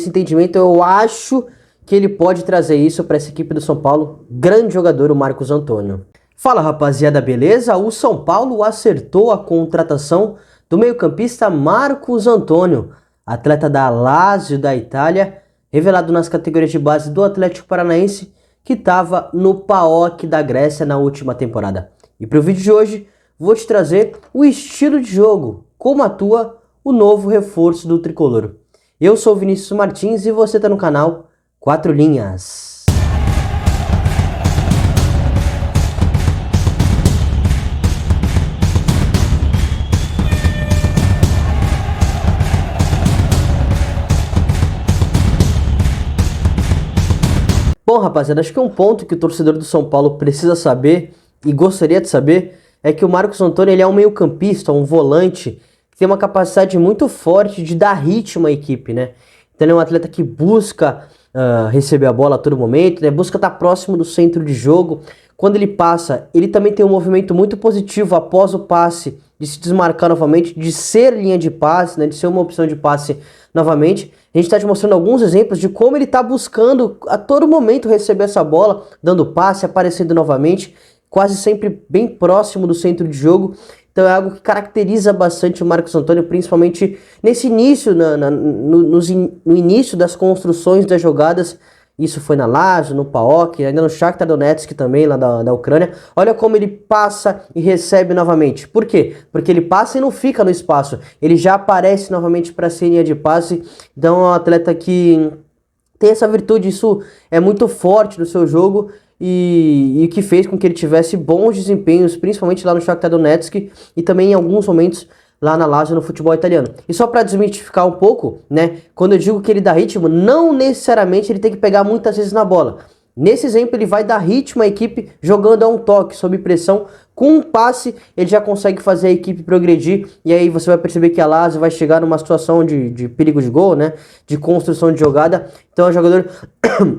entendimento, eu acho que ele pode trazer isso para essa equipe do São Paulo. Grande jogador, o Marcos Antônio. Fala, rapaziada, beleza? O São Paulo acertou a contratação do meio-campista Marcos Antônio, atleta da Lazio da Itália, revelado nas categorias de base do Atlético Paranaense, que estava no PAOK da Grécia na última temporada. E para o vídeo de hoje, vou te trazer o estilo de jogo, como atua o novo reforço do Tricolor. Eu sou o Vinícius Martins e você está no canal 4 Linhas. Bom, rapaziada, acho que um ponto que o torcedor do São Paulo precisa saber e gostaria de saber é que o Marcos Antônio ele é um meio-campista, um volante, que tem uma capacidade muito forte de dar ritmo à equipe, né? Então ele é um atleta que busca receber a bola a todo momento, né? Busca estar próximo do centro de jogo. Quando ele passa, ele também tem um movimento muito positivo após o passe, de se desmarcar novamente, de ser linha de passe, né? De ser uma opção de passe novamente. A gente está te mostrando alguns exemplos de como ele está buscando a todo momento receber essa bola, dando passe, aparecendo novamente, quase sempre bem próximo do centro de jogo. Então é algo que caracteriza bastante o Marcos Antônio, principalmente nesse início, no início das construções das jogadas. Isso foi na Lazio, no PAOK, ainda no Shakhtar Donetsk também, lá da Ucrânia. Olha como ele passa e recebe novamente. Por quê? Porque ele passa e não fica no espaço. Ele já aparece novamente para a linha de passe. Então é um atleta que tem essa virtude, isso é muito forte no seu jogo. E que fez com que ele tivesse bons desempenhos, principalmente lá no Shakhtar Donetsk e também em alguns momentos lá na Lazio no futebol italiano. E só para desmistificar um pouco, né, quando eu digo que ele dá ritmo, não necessariamente ele tem que pegar muitas vezes na bola. Nesse exemplo ele vai dar ritmo à equipe jogando a um toque, sob pressão, com um passe ele já consegue fazer a equipe progredir e aí você vai perceber que a Lazio vai chegar numa situação de perigo de gol, né, de construção de jogada. Então é um jogador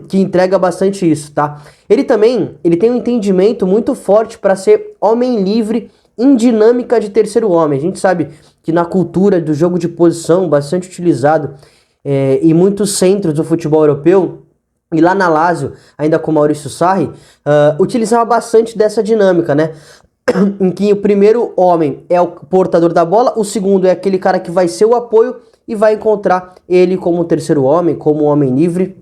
que entrega bastante isso, tá? Ele tem um entendimento muito forte para ser homem livre em dinâmica de terceiro homem. A gente sabe que na cultura do jogo de posição, bastante utilizado em muitos centros do futebol europeu, e lá na Lazio, ainda com Maurício Sarri, utilizava bastante dessa dinâmica, né? Em que o primeiro homem é o portador da bola, o segundo é aquele cara que vai ser o apoio e vai encontrar ele como terceiro homem, como um homem livre.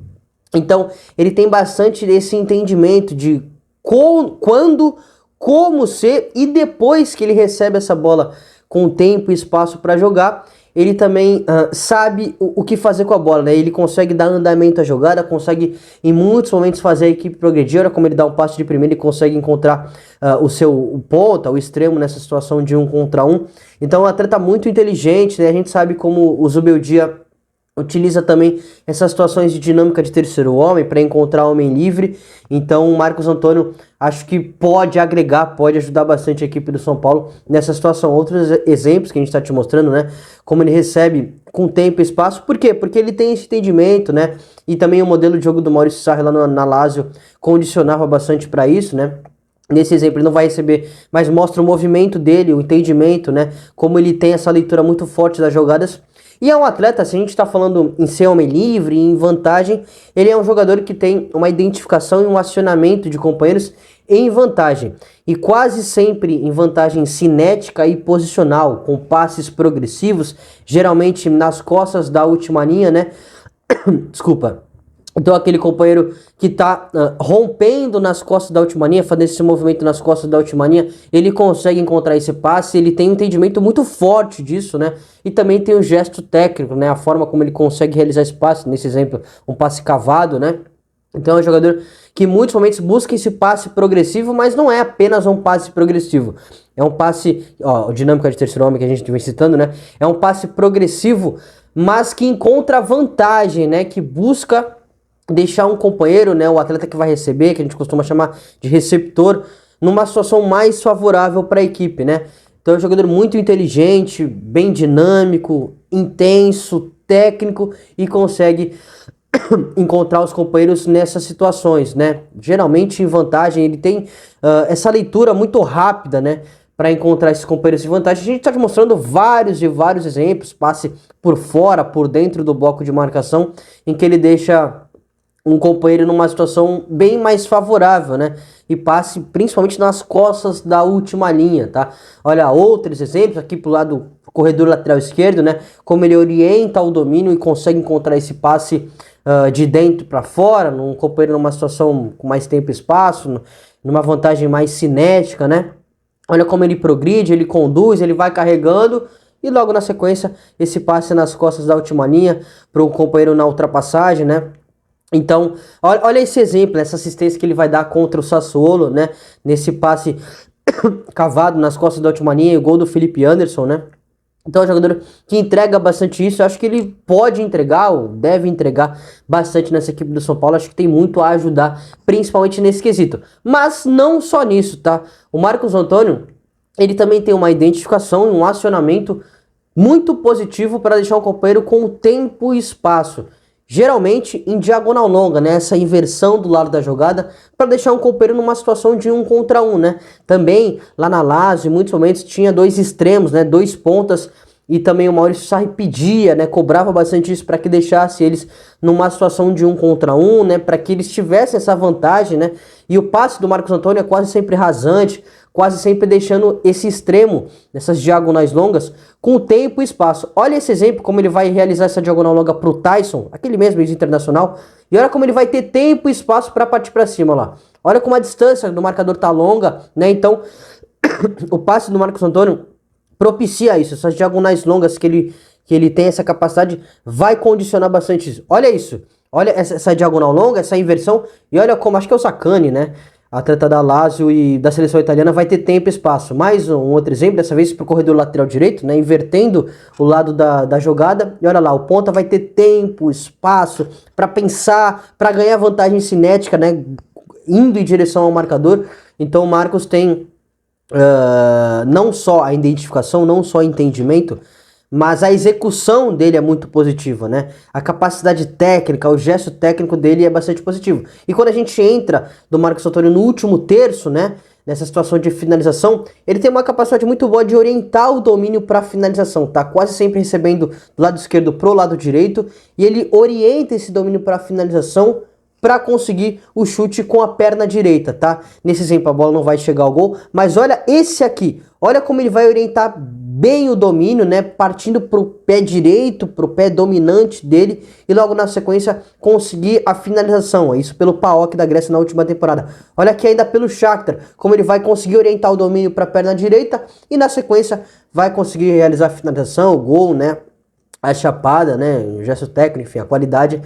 Então, ele tem bastante esse entendimento de quando, como ser, e depois que ele recebe essa bola com tempo e espaço para jogar, ele também sabe o que fazer com a bola, né? Ele consegue dar andamento à jogada, consegue em muitos momentos fazer a equipe progredir. Olha como ele dá um passe de primeira e consegue encontrar o ponta, o extremo nessa situação de 1 contra 1. Então é um atleta muito inteligente, né? A gente sabe como o Zubeldia utiliza também essas situações de dinâmica de terceiro homem para encontrar homem livre. Então o Marcos Antônio acho que pode agregar, pode ajudar bastante a equipe do São Paulo nessa situação. Outros exemplos que a gente está te mostrando, né? Como ele recebe com tempo e espaço. Por quê? Porque ele tem esse entendimento, né? E também o modelo de jogo do Maurício Sarri lá na Lazio condicionava bastante para isso, né? Nesse exemplo ele não vai receber, mas mostra o movimento dele, o entendimento, né? Como ele tem essa leitura muito forte das jogadas. E é um atleta, se a gente está falando em ser homem livre, em vantagem, ele é um jogador que tem uma identificação e um acionamento de companheiros em vantagem. E quase sempre em vantagem cinética e posicional, com passes progressivos, geralmente nas costas da última linha, né? Desculpa. Então aquele companheiro que está rompendo nas costas da última linha, fazendo esse movimento nas costas da última linha, ele consegue encontrar esse passe, ele tem um entendimento muito forte disso, né? E também tem o gesto técnico, né? A forma como ele consegue realizar esse passe, nesse exemplo, um passe cavado, né? Então é um jogador que em muitos momentos busca esse passe progressivo, mas não é apenas um passe progressivo. É um passe, ó, dinâmica de terceiro homem que a gente vem citando, né? É um passe progressivo, mas que encontra vantagem, né? Que busca deixar um companheiro, né, o atleta que vai receber, que a gente costuma chamar de receptor, numa situação mais favorável para a equipe, né? Então é um jogador muito inteligente, bem dinâmico, intenso, técnico e consegue encontrar os companheiros nessas situações, né? Geralmente em vantagem, ele tem essa leitura muito rápida, né? para encontrar esses companheiros de vantagem. A gente está te mostrando vários e vários exemplos, passe por fora, por dentro do bloco de marcação, em que ele deixa um companheiro numa situação bem mais favorável, né? E passe principalmente nas costas da última linha, tá? Olha, outros exemplos aqui pro lado do corredor lateral esquerdo, né? Como ele orienta o domínio e consegue encontrar esse passe de dentro para fora, num companheiro numa situação com mais tempo e espaço, numa vantagem mais cinética, né? Olha como ele progride, ele conduz, ele vai carregando e logo na sequência esse passe nas costas da última linha para o companheiro na ultrapassagem, né? Então, olha esse exemplo, essa assistência que ele vai dar contra o Sassuolo, né? Nesse passe cavado nas costas da última linha, o gol do Felipe Anderson, né? Então é um jogador que entrega bastante isso. Eu acho que ele pode entregar, ou deve entregar bastante nessa equipe do São Paulo. Acho que tem muito a ajudar, principalmente nesse quesito. Mas não só nisso, tá? O Marcos Antônio, ele também tem uma identificação e um acionamento muito positivo para deixar o companheiro com tempo e espaço. Geralmente em diagonal longa, né? Essa inversão do lado da jogada para deixar um companheiro numa situação de 1 contra 1, né? Também lá na Lazio, em muitos momentos tinha dois extremos, né? Dois pontas e também o Maurício Sarri pedia, né? Cobrava bastante isso para que deixasse eles numa situação de 1 contra 1, né? Para que eles tivessem essa vantagem, né? E o passe do Marcos Antônio é quase sempre rasante, quase sempre deixando esse extremo, nessas diagonais longas, com tempo e espaço. Olha esse exemplo, como ele vai realizar essa diagonal longa pro Tyson, aquele mesmo ex-internacional, e olha como ele vai ter tempo e espaço para partir para cima lá. Olha como a distância do marcador tá longa, né? Então, o passe do Marcos Antônio propicia isso, essas diagonais longas que ele tem essa capacidade, vai condicionar bastante isso. Olha isso, olha essa diagonal longa, essa inversão, e olha como, acho que é o Sacani, né? Atleta da Lazio e da seleção italiana, vai ter tempo e espaço. Mais um outro exemplo, dessa vez para o corredor lateral direito, né, invertendo o lado da jogada. E olha lá, o ponta vai ter tempo, espaço para pensar, para ganhar vantagem cinética, né, indo em direção ao marcador. Então o Marcos tem não só a identificação, não só o entendimento, mas a execução dele é muito positiva, né? A capacidade técnica, o gesto técnico dele é bastante positivo. E quando a gente entra do Marcos Antônio no último terço, né? Nessa situação de finalização, ele tem uma capacidade muito boa de orientar o domínio para finalização, tá? Quase sempre recebendo do lado esquerdo pro lado direito, e ele orienta esse domínio para finalização para conseguir o chute com a perna direita, tá? Nesse exemplo a bola não vai chegar ao gol, mas olha esse aqui, olha como ele vai orientar bem o domínio, né? Partindo pro pé direito, pro pé dominante dele e logo na sequência conseguir a finalização. Isso pelo PAOK da Grécia na última temporada. Olha aqui ainda pelo Shakhtar, como ele vai conseguir orientar o domínio para a perna direita e na sequência vai conseguir realizar a finalização, o gol, né? A chapada, né? O gesto técnico, enfim, a qualidade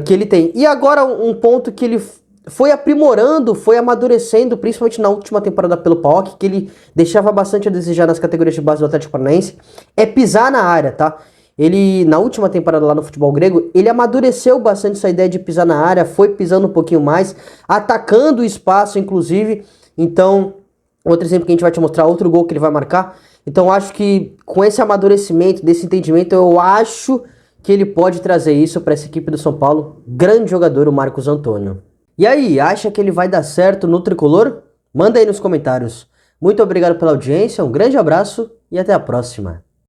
que ele tem. E agora um ponto que ele foi aprimorando, foi amadurecendo, principalmente na última temporada pelo PAOK, que ele deixava bastante a desejar nas categorias de base do Atlético Paranaense, é pisar na área, tá? Ele, na última temporada lá no futebol grego, ele amadureceu bastante essa ideia de pisar na área, foi pisando um pouquinho mais, atacando o espaço, inclusive. Então, outro exemplo que a gente vai te mostrar, outro gol que ele vai marcar. Então, acho que com esse amadurecimento, desse entendimento, eu acho que ele pode trazer isso para essa equipe do São Paulo. Grande jogador, o Marcos Antônio. E aí, acha que ele vai dar certo no tricolor? Manda aí nos comentários. Muito obrigado pela audiência, um grande abraço e até a próxima.